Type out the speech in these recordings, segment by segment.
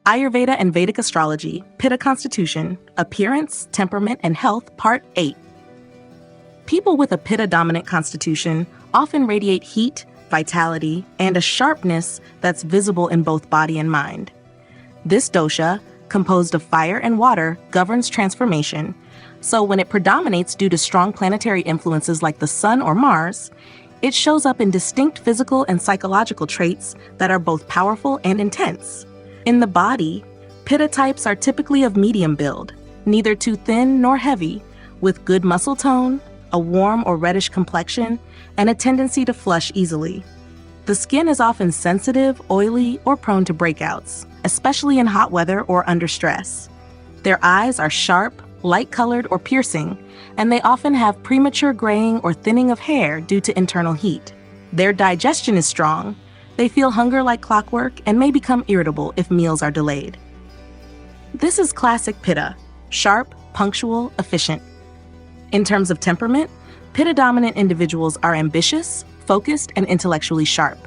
Ayurveda and Vedic Astrology, Pitta Constitution, Appearance, Temperament, and Health, Part 8. People with a Pitta-dominant constitution often radiate heat, vitality, and a sharpness that's visible in both body and mind. This dosha, composed of fire and water, governs transformation, so when it predominates due to strong planetary influences like the Sun or Mars, it shows up in distinct physical and psychological traits that are both powerful and intense. In the body, Pitta types are typically of medium build, neither too thin nor heavy, with good muscle tone, a warm or reddish complexion, and a tendency to flush easily. The skin is often sensitive, oily, or prone to breakouts, especially in hot weather or under stress. Their eyes are sharp, light-colored, or piercing, and they often have premature graying or thinning of hair due to internal heat. Their digestion is strong. They feel hunger like clockwork and may become irritable if meals are delayed. This is classic Pitta, sharp, punctual, efficient. In terms of temperament, Pitta-dominant individuals are ambitious, focused, and intellectually sharp.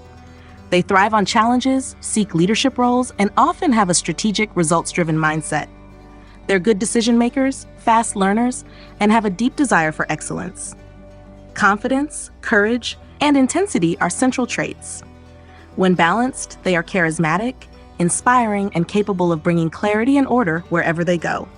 They thrive on challenges, seek leadership roles, and often have a strategic, results-driven mindset. They're good decision makers, fast learners, and have a deep desire for excellence. Confidence, courage, and intensity are central traits. When balanced, they are charismatic, inspiring, and capable of bringing clarity and order wherever they go.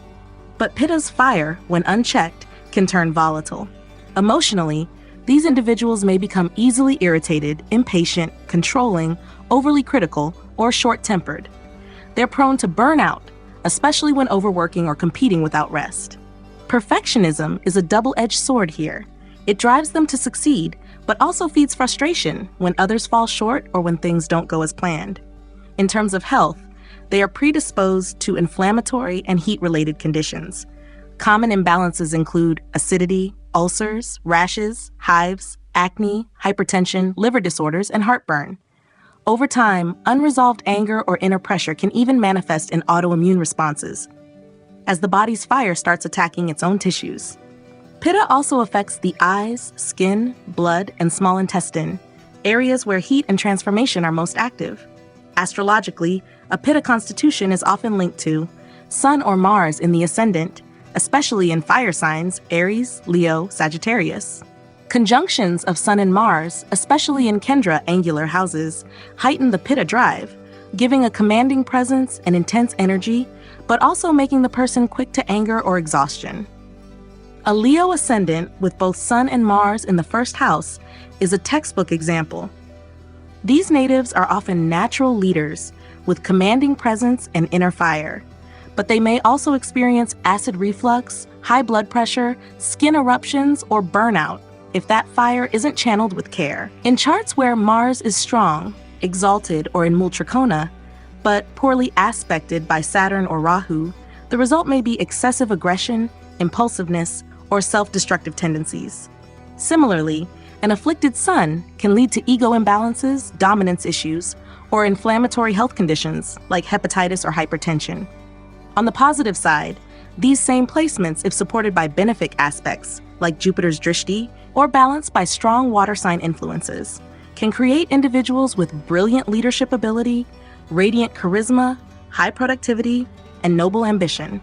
But Pitta's fire, when unchecked, can turn volatile. Emotionally, these individuals may become easily irritated, impatient, controlling, overly critical, or short-tempered. They're prone to burnout, especially when overworking or competing without rest. Perfectionism is a double-edged sword here. It drives them to succeed, but also feeds frustration when others fall short or when things don't go as planned. In terms of health, they are predisposed to inflammatory and heat-related conditions. Common imbalances include acidity, ulcers, rashes, hives, acne, hypertension, liver disorders, and heartburn. Over time, unresolved anger or inner pressure can even manifest in autoimmune responses, as the body's fire starts attacking its own tissues. Pitta also affects the eyes, skin, blood, and small intestine, areas where heat and transformation are most active. Astrologically, a Pitta constitution is often linked to Sun or Mars in the ascendant, especially in fire signs Aries, Leo, Sagittarius. Conjunctions of Sun and Mars, especially in Kendra angular houses, heighten the Pitta drive, giving a commanding presence and intense energy, but also making the person quick to anger or exhaustion. A Leo ascendant with both Sun and Mars in the first house is a textbook example. These natives are often natural leaders with commanding presence and inner fire, but they may also experience acid reflux, high blood pressure, skin eruptions, or burnout if that fire isn't channeled with care. In charts where Mars is strong, exalted, or in Multrikona, but poorly aspected by Saturn or Rahu, the result may be excessive aggression, impulsiveness, or self-destructive tendencies. Similarly, an afflicted Sun can lead to ego imbalances, dominance issues, or inflammatory health conditions like hepatitis or hypertension. On the positive side, these same placements, if supported by benefic aspects like Jupiter's drishti or balanced by strong water sign influences, can create individuals with brilliant leadership ability, radiant charisma, high productivity, and noble ambition.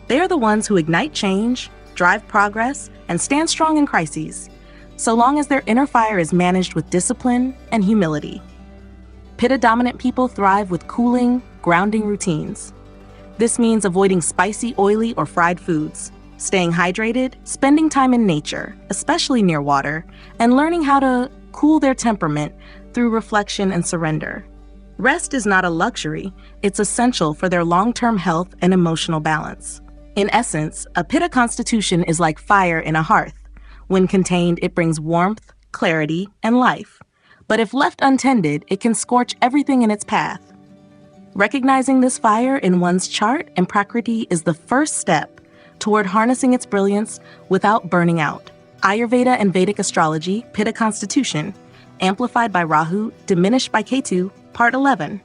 They are the ones who ignite change, drive progress, and stand strong in crises, so long as their inner fire is managed with discipline and humility. Pitta-dominant people thrive with cooling, grounding routines. This means avoiding spicy, oily, or fried foods, staying hydrated, spending time in nature, especially near water, and learning how to cool their temperament through reflection and surrender. Rest is not a luxury, it's essential for their long-term health and emotional balance. In essence, a Pitta constitution is like fire in a hearth. When contained, it brings warmth, clarity, and life. But if left untended, it can scorch everything in its path. Recognizing this fire in one's chart and prakriti is the first step toward harnessing its brilliance without burning out. Ayurveda and Vedic Astrology, Pitta Constitution, amplified by Rahu, diminished by Ketu, Part 11.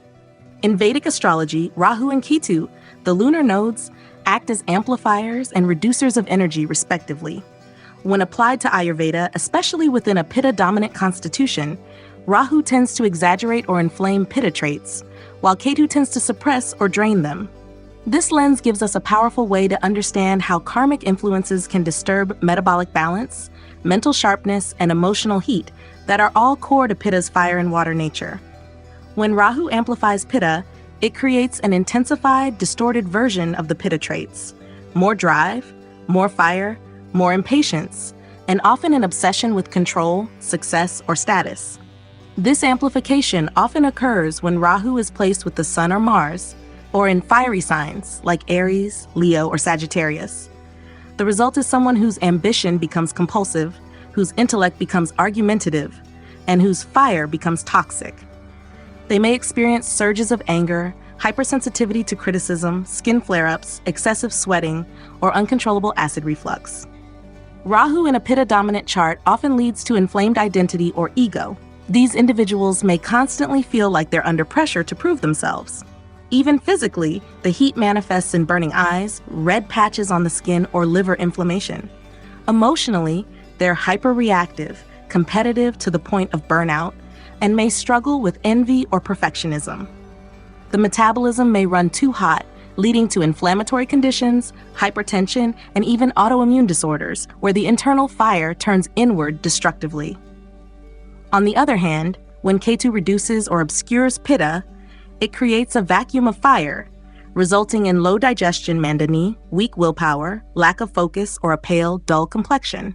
In Vedic astrology, Rahu and Ketu, the lunar nodes, act as amplifiers and reducers of energy, respectively. When applied to Ayurveda, especially within a Pitta-dominant constitution, Rahu tends to exaggerate or inflame Pitta traits, while Ketu tends to suppress or drain them. This lens gives us a powerful way to understand how karmic influences can disturb metabolic balance, mental sharpness, and emotional heat that are all core to Pitta's fire and water nature. When Rahu amplifies Pitta, it creates an intensified, distorted version of the Pitta traits: more drive, more fire, more impatience, and often an obsession with control, success, or status. This amplification often occurs when Rahu is placed with the Sun or Mars, or in fiery signs like Aries, Leo, or Sagittarius. The result is someone whose ambition becomes compulsive, whose intellect becomes argumentative, and whose fire becomes toxic. They may experience surges of anger, hypersensitivity to criticism, skin flare-ups, excessive sweating, or uncontrollable acid reflux. Rahu in a Pitta-dominant chart often leads to inflamed identity or ego. These individuals may constantly feel like they're under pressure to prove themselves. Even physically, the heat manifests in burning eyes, red patches on the skin, or liver inflammation. Emotionally, they're hyperreactive, competitive to the point of burnout, and may struggle with envy or perfectionism. The metabolism may run too hot, leading to inflammatory conditions, hypertension, and even autoimmune disorders, where the internal fire turns inward destructively. On the other hand, when Ketu reduces or obscures Pitta, it creates a vacuum of fire, resulting in low digestion mandani, weak willpower, lack of focus, or a pale, dull complexion.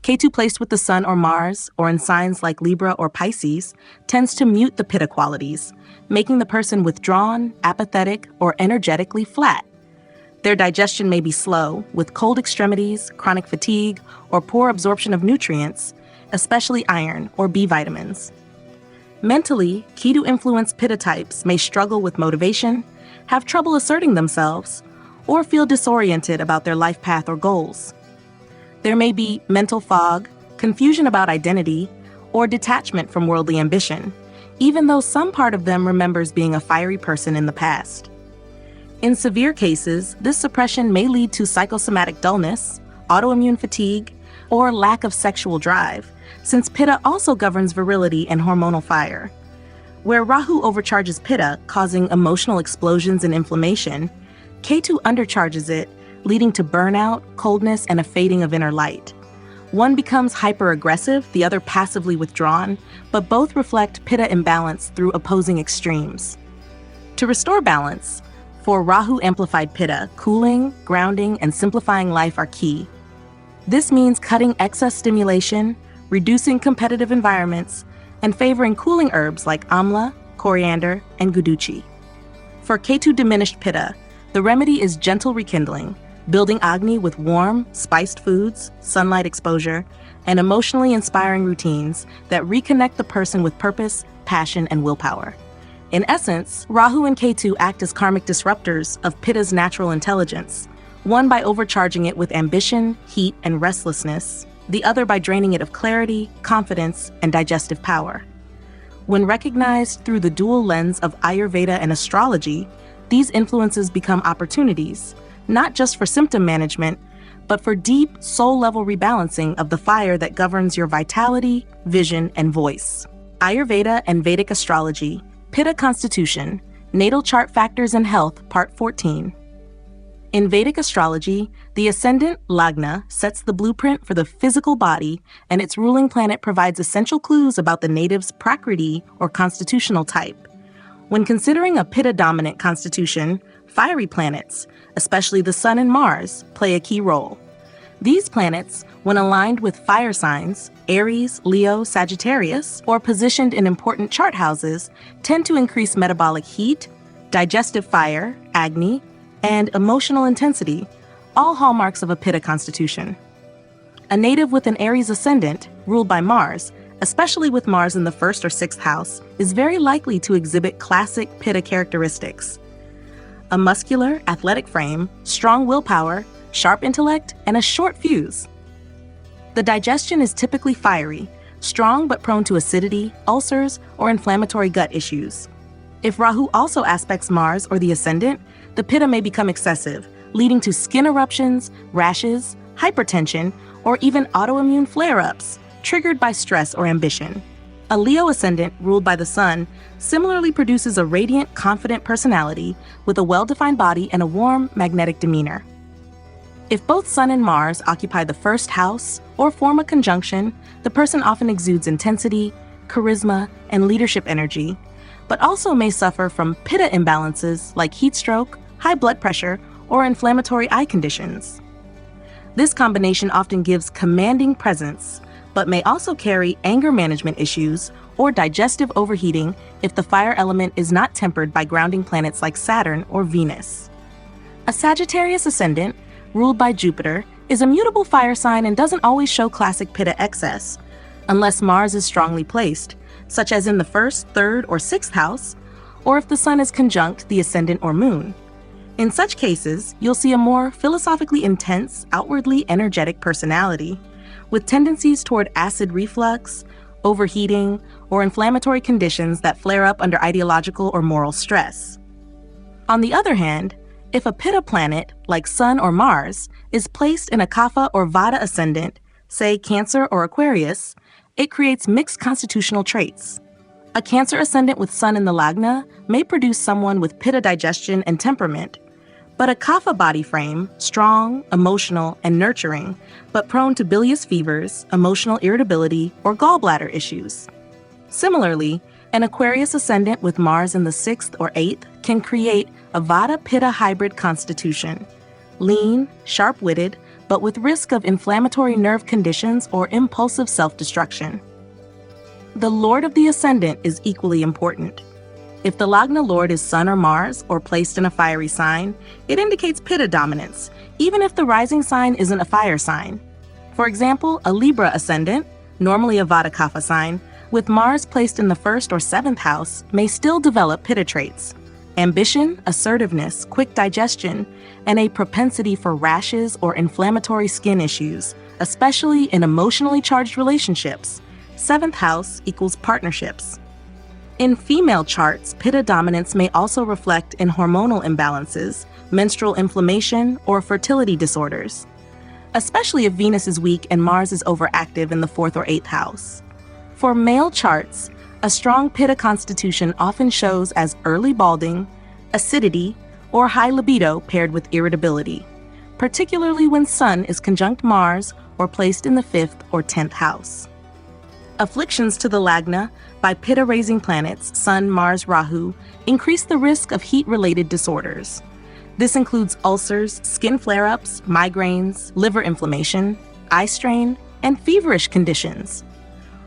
Ketu placed with the Sun or Mars, or in signs like Libra or Pisces, tends to mute the Pitta qualities, making the person withdrawn, apathetic, or energetically flat. Their digestion may be slow, with cold extremities, chronic fatigue, or poor absorption of nutrients, especially iron or B vitamins. Mentally, Ketu-influenced Pitta types may struggle with motivation, have trouble asserting themselves, or feel disoriented about their life path or goals. There may be mental fog, confusion about identity, or detachment from worldly ambition, even though some part of them remembers being a fiery person in the past. In severe cases, this suppression may lead to psychosomatic dullness, autoimmune fatigue, or lack of sexual drive, since Pitta also governs virility and hormonal fire. Where Rahu overcharges Pitta, causing emotional explosions and inflammation, Ketu undercharges it, leading to burnout, coldness, and a fading of inner light. One becomes hyper-aggressive, the other passively withdrawn, but both reflect Pitta imbalance through opposing extremes. To restore balance, for Rahu-amplified Pitta, cooling, grounding, and simplifying life are key. This means cutting excess stimulation, reducing competitive environments, and favoring cooling herbs like amla, coriander, and guduchi. For Ketu-diminished Pitta, the remedy is gentle rekindling, building Agni with warm, spiced foods, sunlight exposure, and emotionally inspiring routines that reconnect the person with purpose, passion, and willpower. In essence, Rahu and Ketu act as karmic disruptors of Pitta's natural intelligence, one by overcharging it with ambition, heat, and restlessness, the other by draining it of clarity, confidence, and digestive power. When recognized through the dual lens of Ayurveda and astrology, these influences become opportunities, not just for symptom management, but for deep, soul-level rebalancing of the fire that governs your vitality, vision, and voice. Ayurveda and Vedic Astrology, Pitta Constitution, Natal Chart Factors and Health, Part 14. In Vedic astrology, the ascendant, Lagna, sets the blueprint for the physical body, and its ruling planet provides essential clues about the native's prakriti or constitutional type. When considering a Pitta-dominant constitution, fiery planets, especially the Sun and Mars, play a key role. These planets, when aligned with fire signs, Aries, Leo, Sagittarius, or positioned in important chart houses, tend to increase metabolic heat, digestive fire, Agni, and emotional intensity, all hallmarks of a Pitta constitution. A native with an Aries ascendant, ruled by Mars, especially with Mars in the 1st or 6th house, is very likely to exhibit classic Pitta characteristics: a muscular, athletic frame, strong willpower, sharp intellect, and a short fuse. The digestion is typically fiery, strong but prone to acidity, ulcers, or inflammatory gut issues. If Rahu also aspects Mars or the ascendant, the Pitta may become excessive, leading to skin eruptions, rashes, hypertension, or even autoimmune flare-ups, triggered by stress or ambition. A Leo ascendant ruled by the sun similarly produces a radiant, confident personality with a well-defined body and a warm, magnetic demeanor. If both Sun and Mars occupy the first house or form a conjunction, the person often exudes intensity, charisma, and leadership energy, but also may suffer from pitta imbalances like heat stroke, high blood pressure, or inflammatory eye conditions. This combination often gives commanding presence, but may also carry anger management issues or digestive overheating if the fire element is not tempered by grounding planets like Saturn or Venus. A Sagittarius ascendant, ruled by Jupiter, is a mutable fire sign and doesn't always show classic pitta excess, unless Mars is strongly placed, such as in the first, third, or sixth house, or if the sun is conjunct the ascendant or moon. In such cases, you'll see a more philosophically intense, outwardly energetic personality, with tendencies toward acid reflux, overheating, or inflammatory conditions that flare up under ideological or moral stress. On the other hand, if a pitta planet, like Sun or Mars, is placed in a Kapha or Vata ascendant, say Cancer or Aquarius, it creates mixed constitutional traits. A Cancer ascendant with Sun in the Lagna may produce someone with pitta digestion and temperament, but a Kapha body frame, strong, emotional, and nurturing, but prone to bilious fevers, emotional irritability, or gallbladder issues. Similarly, an Aquarius ascendant with Mars in the 6th or 8th can create a Vata-Pitta hybrid constitution, lean, sharp-witted, but with risk of inflammatory nerve conditions or impulsive self-destruction. The Lord of the ascendant is equally important. If the Lagna Lord is Sun or Mars, or placed in a fiery sign, it indicates Pitta dominance, even if the rising sign isn't a fire sign. For example, a Libra ascendant, normally a Vata Kapha sign, with Mars placed in the 1st or 7th house, may still develop Pitta traits: ambition, assertiveness, quick digestion, and a propensity for rashes or inflammatory skin issues, especially in emotionally charged relationships. 7th house equals partnerships. In female charts, Pitta dominance may also reflect in hormonal imbalances, menstrual inflammation, or fertility disorders, especially if Venus is weak and Mars is overactive in the 4th or 8th house. For male charts, a strong Pitta constitution often shows as early balding, acidity, or high libido paired with irritability, particularly when Sun is conjunct Mars or placed in the 5th or 10th house. Afflictions to the Lagna by Pitta-raising planets, Sun, Mars, Rahu, increase the risk of heat-related disorders. This includes ulcers, skin flare-ups, migraines, liver inflammation, eye strain, and feverish conditions.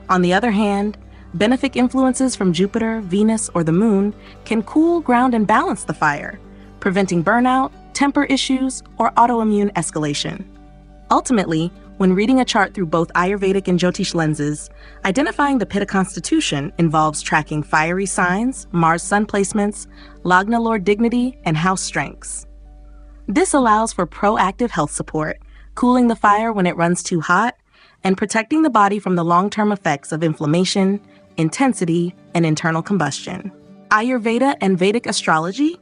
On the other hand, benefic influences from Jupiter, Venus, or the Moon can cool, ground, and balance the fire, preventing burnout, temper issues, or autoimmune escalation. Ultimately, when reading a chart through both Ayurvedic and Jyotish lenses, identifying the Pitta constitution involves tracking fiery signs, Mars-Sun placements, Lagna Lord dignity, and house strengths. This allows for proactive health support, cooling the fire when it runs too hot, and protecting the body from the long-term effects of inflammation, intensity, and internal combustion. Ayurveda and Vedic Astrology,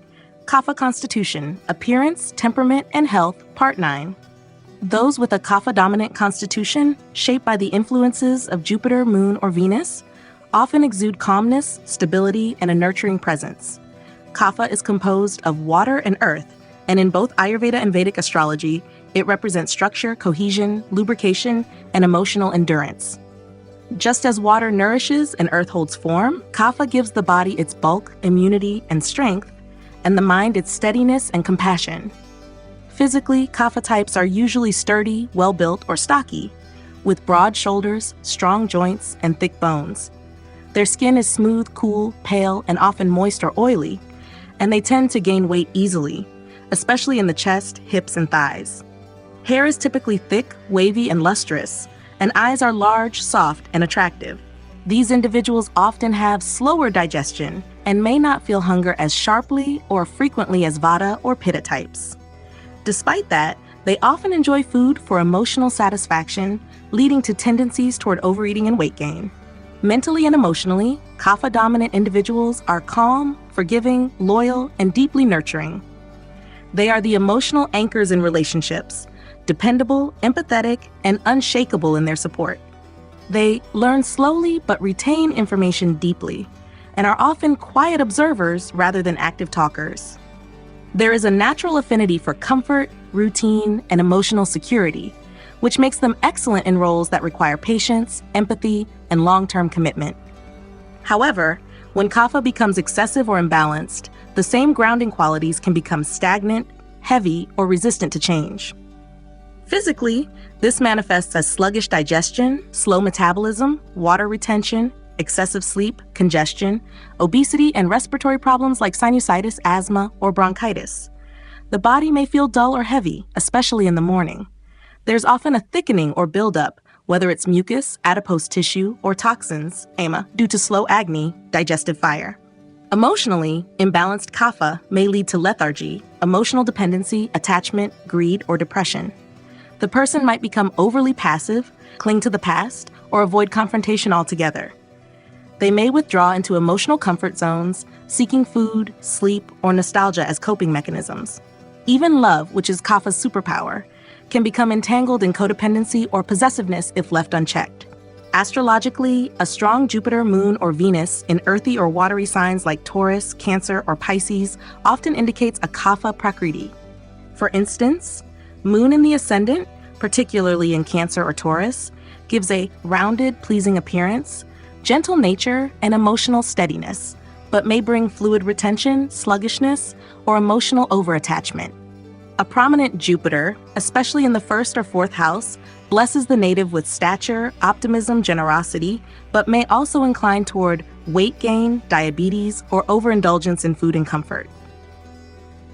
Kapha Constitution, Appearance, Temperament, and Health, Part 9. Those with a Kapha-dominant constitution, shaped by the influences of Jupiter, Moon, or Venus, often exude calmness, stability, and a nurturing presence. Kapha is composed of water and earth, and in both Ayurveda and Vedic astrology, it represents structure, cohesion, lubrication, and emotional endurance. Just as water nourishes and earth holds form, Kapha gives the body its bulk, immunity, and strength, and the mind its steadiness and compassion. Physically, Kapha types are usually sturdy, well-built, or stocky, with broad shoulders, strong joints, and thick bones. Their skin is smooth, cool, pale, and often moist or oily, and they tend to gain weight easily, especially in the chest, hips, and thighs. Hair is typically thick, wavy, and lustrous, and eyes are large, soft, and attractive. These individuals often have slower digestion and may not feel hunger as sharply or frequently as Vata or Pitta types. Despite that, they often enjoy food for emotional satisfaction, leading to tendencies toward overeating and weight gain. Mentally and emotionally, Kapha-dominant individuals are calm, forgiving, loyal, and deeply nurturing. They are the emotional anchors in relationships, dependable, empathetic, and unshakable in their support. They learn slowly but retain information deeply, and are often quiet observers rather than active talkers. There is a natural affinity for comfort, routine, and emotional security, which makes them excellent in roles that require patience, empathy, and long-term commitment. However, when kapha becomes excessive or imbalanced, the same grounding qualities can become stagnant, heavy, or resistant to change. Physically, this manifests as sluggish digestion, slow metabolism, water retention, excessive sleep, congestion, obesity, and respiratory problems like sinusitis, asthma, or bronchitis. The body may feel dull or heavy, especially in the morning. There's often a thickening or buildup, whether it's mucus, adipose tissue, or toxins, ama, due to slow agni, digestive fire. Emotionally, imbalanced kapha may lead to lethargy, emotional dependency, attachment, greed, or depression. The person might become overly passive, cling to the past, or avoid confrontation altogether. They may withdraw into emotional comfort zones, seeking food, sleep, or nostalgia as coping mechanisms. Even love, which is kapha's superpower, can become entangled in codependency or possessiveness if left unchecked. Astrologically, a strong Jupiter, Moon, or Venus in earthy or watery signs like Taurus, Cancer, or Pisces often indicates a kapha prakriti. For instance, Moon in the ascendant, particularly in Cancer or Taurus, gives a rounded, pleasing appearance, gentle nature, and emotional steadiness, but may bring fluid retention, sluggishness, or emotional overattachment. A prominent Jupiter, especially in the first or fourth house, blesses the native with stature, optimism, generosity, but may also incline toward weight gain, diabetes, or overindulgence in food and comfort.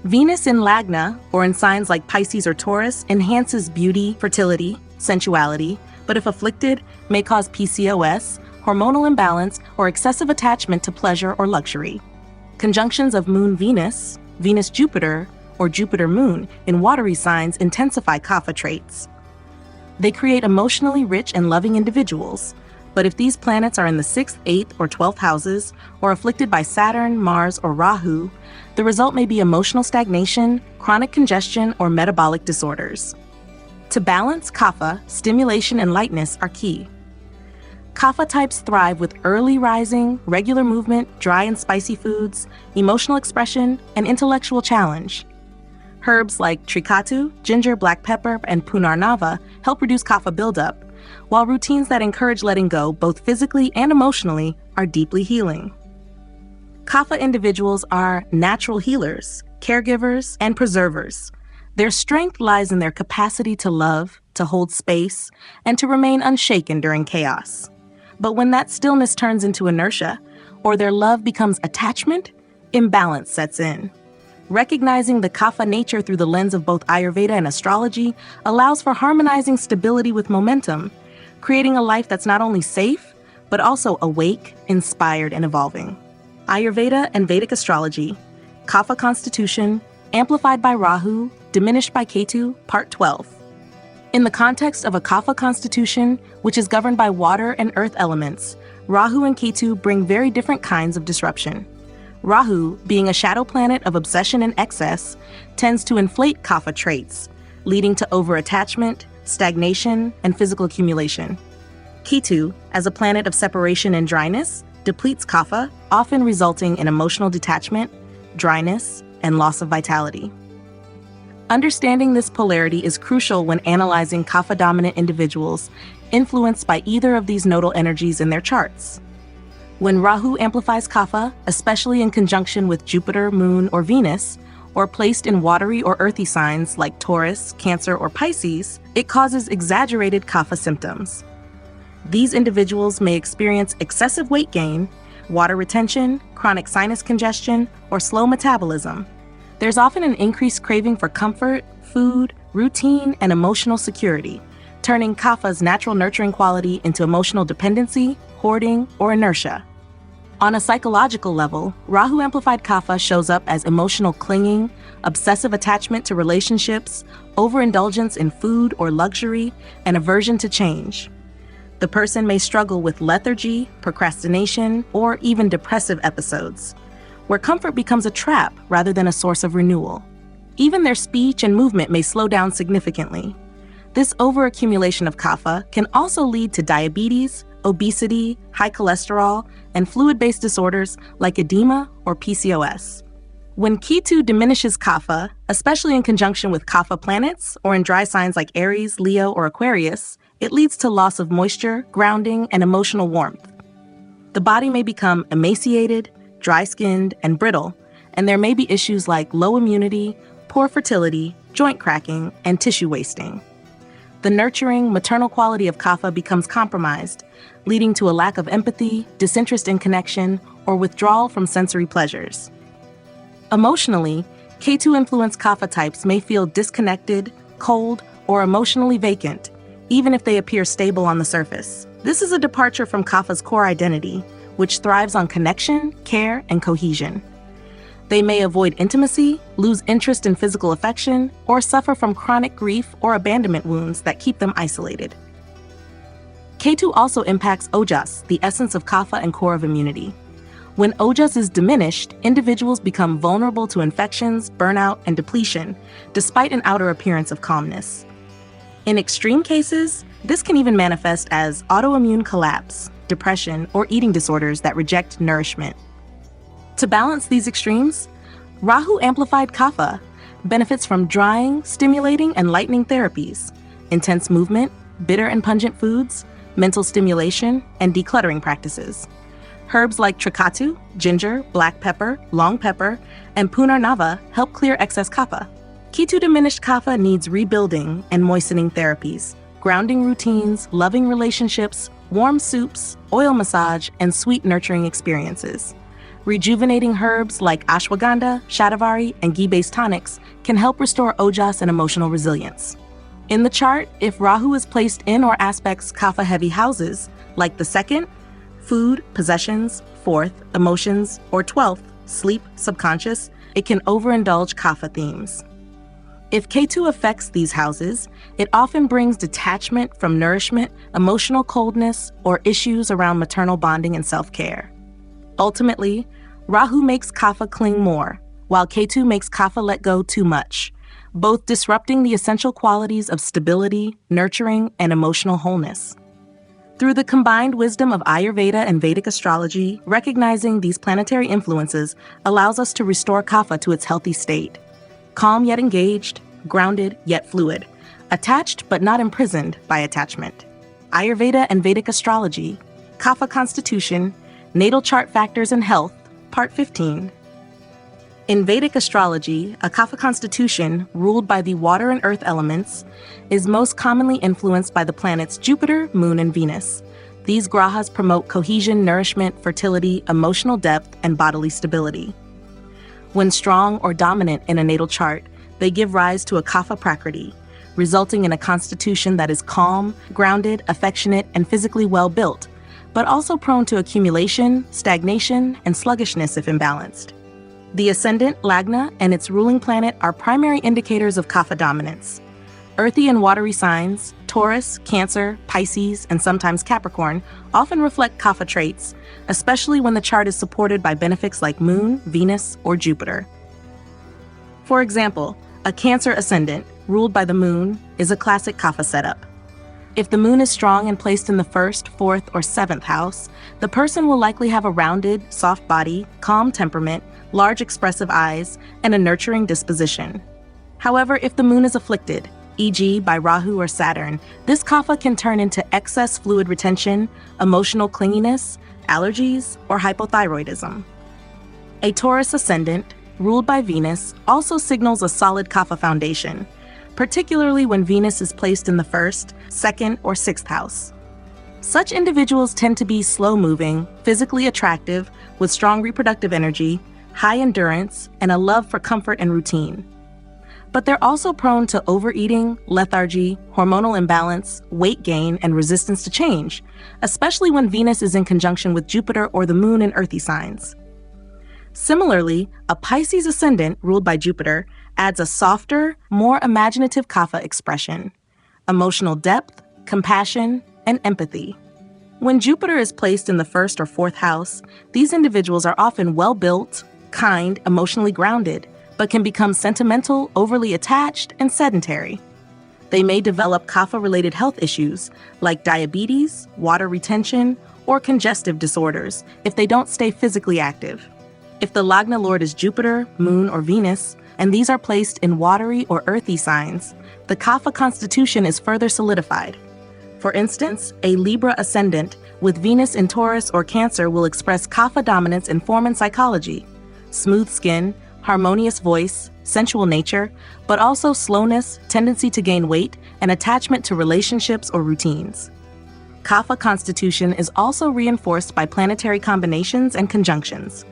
Venus in Lagna, or in signs like Pisces or Taurus, enhances beauty, fertility, sensuality, but if afflicted, may cause PCOS, hormonal imbalance, or excessive attachment to pleasure or luxury. Conjunctions of Moon-Venus, Venus-Jupiter, or Jupiter-Moon in watery signs intensify kapha traits. They create emotionally rich and loving individuals, but if these planets are in the 6th, 8th, or 12th houses, or afflicted by Saturn, Mars, or Rahu, the result may be emotional stagnation, chronic congestion, or metabolic disorders. To balance kapha, stimulation and lightness are key. Kapha types thrive with early rising, regular movement, dry and spicy foods, emotional expression, and intellectual challenge. Herbs like trikatu, ginger, black pepper, and punarnava help reduce kapha buildup, while routines that encourage letting go, both physically and emotionally, are deeply healing. Kapha individuals are natural healers, caregivers, and preservers. Their strength lies in their capacity to love, to hold space, and to remain unshaken during chaos. But when that stillness turns into inertia, or their love becomes attachment, imbalance sets in. Recognizing the kapha nature through the lens of both Ayurveda and astrology allows for harmonizing stability with momentum, creating a life that's not only safe, but also awake, inspired, and evolving. Ayurveda and Vedic Astrology, Kapha Constitution, Amplified by Rahu, Diminished by Ketu, Part 12. In the context of a Kapha constitution, which is governed by water and earth elements, Rahu and Ketu bring very different kinds of disruption. Rahu, being a shadow planet of obsession and excess, tends to inflate kapha traits, leading to overattachment, stagnation, and physical accumulation. Ketu, as a planet of separation and dryness, depletes kapha, often resulting in emotional detachment, dryness, and loss of vitality. Understanding this polarity is crucial when analyzing kapha-dominant individuals influenced by either of these nodal energies in their charts. When Rahu amplifies kapha, especially in conjunction with Jupiter, Moon, or Venus, or placed in watery or earthy signs like Taurus, Cancer, or Pisces, it causes exaggerated kapha symptoms. These individuals may experience excessive weight gain, water retention, chronic sinus congestion, or slow metabolism. There's often an increased craving for comfort, food, routine, and emotional security, turning kapha's natural nurturing quality into emotional dependency, hoarding, or inertia. On a psychological level, Rahu amplified kapha shows up as emotional clinging, obsessive attachment to relationships, overindulgence in food or luxury, and aversion to change. The person may struggle with lethargy, procrastination, or even depressive episodes, where comfort becomes a trap rather than a source of renewal. Even their speech and movement may slow down significantly. This overaccumulation of kapha can also lead to diabetes, obesity, high cholesterol, and fluid-based disorders like edema or PCOS. When Ketu diminishes Kapha, especially in conjunction with Kapha planets or in dry signs like Aries, Leo, or Aquarius, it leads to loss of moisture, grounding, and emotional warmth. The body may become emaciated, dry-skinned, and brittle, and there may be issues like low immunity, poor fertility, joint cracking, and tissue wasting. The nurturing, maternal quality of Kapha becomes compromised, leading to a lack of empathy, disinterest in connection, or withdrawal from sensory pleasures. Emotionally, Ketu-influenced Kapha types may feel disconnected, cold, or emotionally vacant, even if they appear stable on the surface. This is a departure from Kapha's core identity, which thrives on connection, care, and cohesion. They may avoid intimacy, lose interest in physical affection, or suffer from chronic grief or abandonment wounds that keep them isolated. Ketu also impacts Ojas, the essence of Kapha and core of immunity. When Ojas is diminished, individuals become vulnerable to infections, burnout, and depletion, despite an outer appearance of calmness. In extreme cases, this can even manifest as autoimmune collapse, depression, or eating disorders that reject nourishment. To balance these extremes, Rahu amplified Kapha benefits from drying, stimulating, and lightening therapies, intense movement, bitter and pungent foods, mental stimulation, and decluttering practices. Herbs like Trikatu, ginger, black pepper, long pepper, and Punarnava help clear excess Kapha. Ketu-diminished Kapha needs rebuilding and moistening therapies, grounding routines, loving relationships, warm soups, oil massage, and sweet nurturing experiences. Rejuvenating herbs like ashwagandha, shatavari, and ghee-based tonics can help restore ojas and emotional resilience. In the chart, if Rahu is placed in or aspects Kapha-heavy houses, like the 2nd, food, possessions, 4th, emotions, or 12th, sleep, subconscious, it can overindulge Kapha themes. If Ketu affects these houses, it often brings detachment from nourishment, emotional coldness, or issues around maternal bonding and self-care. Ultimately, Rahu makes Kapha cling more, while Ketu makes Kapha let go too much, both disrupting the essential qualities of stability, nurturing, and emotional wholeness. Through the combined wisdom of Ayurveda and Vedic astrology, recognizing these planetary influences allows us to restore Kapha to its healthy state. Calm yet engaged, grounded yet fluid, attached but not imprisoned by attachment. Ayurveda and Vedic astrology, Kapha constitution, natal chart factors and health, part 15. In Vedic astrology, a Kapha constitution, ruled by the water and earth elements, is most commonly influenced by the planets Jupiter, Moon, and Venus. These grahas promote cohesion, nourishment, fertility, emotional depth, and bodily stability. When strong or dominant in a natal chart, they give rise to a Kapha prakriti, resulting in a constitution that is calm, grounded, affectionate, and physically well-built, but also prone to accumulation, stagnation, and sluggishness if imbalanced. The ascendant, Lagna, and its ruling planet are primary indicators of Kapha dominance. Earthy and watery signs, Taurus, Cancer, Pisces, and sometimes Capricorn, often reflect Kapha traits, especially when the chart is supported by benefics like Moon, Venus, or Jupiter. For example, a Cancer ascendant, ruled by the Moon, is a classic Kapha setup. If the Moon is strong and placed in the 1st, 4th, or 7th house, the person will likely have a rounded, soft body, calm temperament, large expressive eyes, and a nurturing disposition. However, if the Moon is afflicted, e.g. by Rahu or Saturn, this Kapha can turn into excess fluid retention, emotional clinginess, allergies, or hypothyroidism. A Taurus ascendant, ruled by Venus, also signals a solid Kapha foundation, particularly when Venus is placed in the 1st, 2nd, or 6th house. Such individuals tend to be slow-moving, physically attractive, with strong reproductive energy, high endurance, and a love for comfort and routine. But they're also prone to overeating, lethargy, hormonal imbalance, weight gain, and resistance to change, especially when Venus is in conjunction with Jupiter or the Moon in earthy signs. Similarly, a Pisces ascendant ruled by Jupiter adds a softer, more imaginative Kapha expression, emotional depth, compassion, and empathy. When Jupiter is placed in the 1st or 4th house, these individuals are often well-built, kind, emotionally grounded, but can become sentimental, overly attached, and sedentary. They may develop kapha-related health issues like diabetes, water retention, or congestive disorders if they don't stay physically active. If the Lagna Lord is Jupiter, Moon, or Venus, and these are placed in watery or earthy signs, the kapha constitution is further solidified. For instance, a Libra ascendant with Venus in Taurus or Cancer will express kapha dominance in form and psychology, smooth skin, harmonious voice, sensual nature, but also slowness, tendency to gain weight, and attachment to relationships or routines. Kapha constitution is also reinforced by planetary combinations and conjunctions.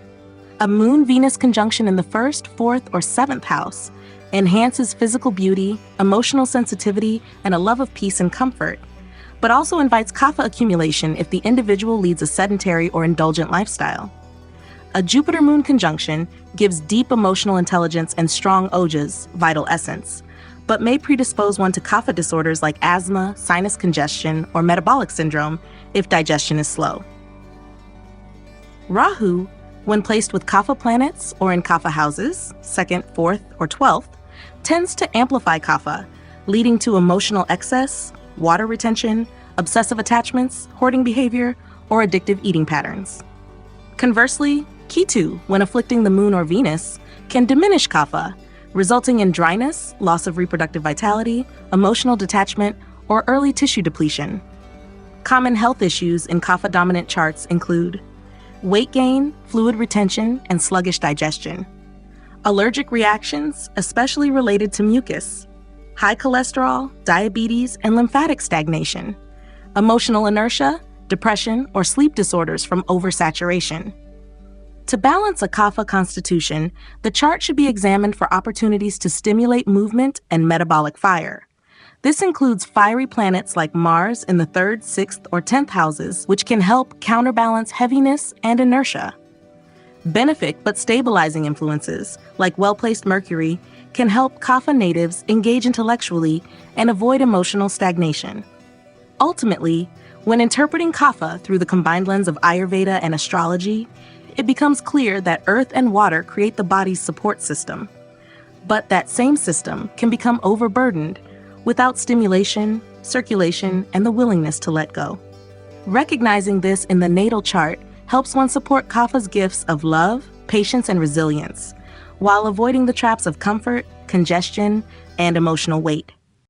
A Moon-Venus conjunction in the 1st, 4th, or 7th house enhances physical beauty, emotional sensitivity, and a love of peace and comfort, but also invites kapha accumulation if the individual leads a sedentary or indulgent lifestyle. A Jupiter-Moon conjunction gives deep emotional intelligence and strong ojas, vital essence, but may predispose one to kapha disorders like asthma, sinus congestion, or metabolic syndrome if digestion is slow. Rahu, when placed with kapha planets or in kapha houses, 2nd, 4th, or 12th, tends to amplify kapha, leading to emotional excess, water retention, obsessive attachments, hoarding behavior, or addictive eating patterns. Conversely, Ketu, when afflicting the Moon or Venus, can diminish kapha, resulting in dryness, loss of reproductive vitality, emotional detachment, or early tissue depletion. Common health issues in kapha-dominant charts include weight gain, fluid retention, and sluggish digestion, allergic reactions, especially related to mucus, high cholesterol, diabetes, and lymphatic stagnation, emotional inertia, depression, or sleep disorders from oversaturation. To balance a kapha constitution, the chart should be examined for opportunities to stimulate movement and metabolic fire. This includes fiery planets like Mars in the 3rd, 6th, or 10th houses, which can help counterbalance heaviness and inertia. Benefic but stabilizing influences, like well-placed Mercury, can help kapha natives engage intellectually and avoid emotional stagnation. Ultimately, when interpreting kapha through the combined lens of Ayurveda and astrology, it becomes clear that earth and water create the body's support system. But that same system can become overburdened without stimulation, circulation, and the willingness to let go. Recognizing this in the natal chart helps one support kapha's gifts of love, patience, and resilience, while avoiding the traps of comfort, congestion, and emotional weight.